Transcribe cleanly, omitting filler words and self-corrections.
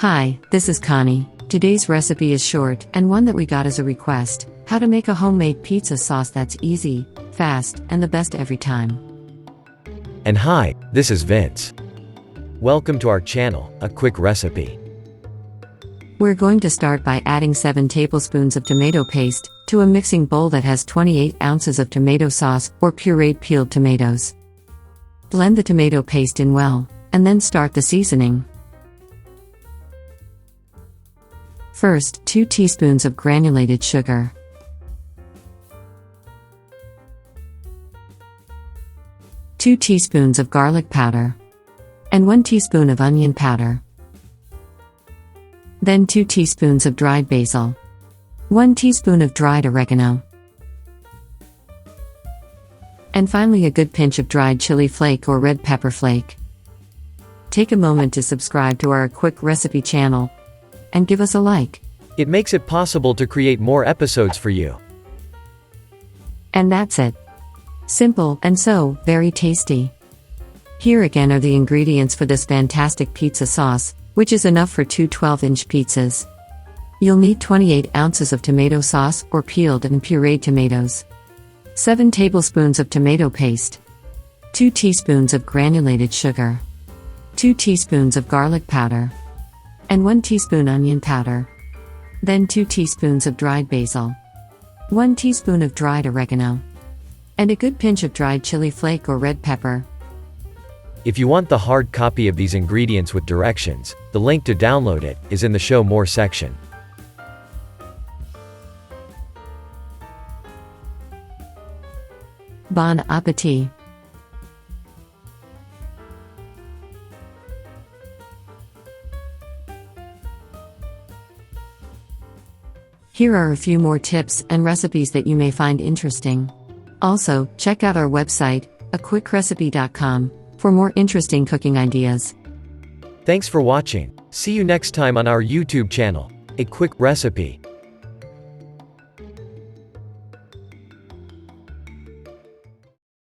Hi, this is Connie. Today's recipe is short and one that we got as a request: how to make a homemade pizza sauce that's easy, fast, and the best every time. And hi, this is Vince. Welcome to our channel, A Quick Recipe. We're going to start by adding 7 tablespoons of tomato paste to a mixing bowl that has 28 ounces of tomato sauce or pureed peeled tomatoes. Blend the tomato paste in well, and then start the seasoning. First, 2 teaspoons of granulated sugar. 2 teaspoons of garlic powder. And 1 teaspoon of onion powder. Then 2 teaspoons of dried basil. 1 teaspoon of dried oregano. And finally a good pinch of dried chili flake or red pepper flake. Take a moment to subscribe to our Quick Recipe channel and give us a like. It makes it possible to create more episodes for you. And that's it. Simple and so very tasty. Here again are the ingredients for this fantastic pizza sauce, which is enough for 2 12-inch pizzas. You'll need 28 ounces of tomato sauce or peeled and pureed tomatoes, 7 tablespoons of tomato paste, 2 teaspoons of granulated sugar, 2 teaspoons of garlic powder, and 1 teaspoon onion powder. Then 2 teaspoons of dried basil, 1 teaspoon of dried oregano, and a good pinch of dried chili flake or red pepper. If you want the hard copy of these ingredients with directions, the link to download it is in the Show More section. Bon appetit! Here are a few more tips and recipes that you may find interesting. Also, check out our website, aquickrecipe.com, for more interesting cooking ideas. Thanks for watching. See you next time on our YouTube channel, A Quick Recipe.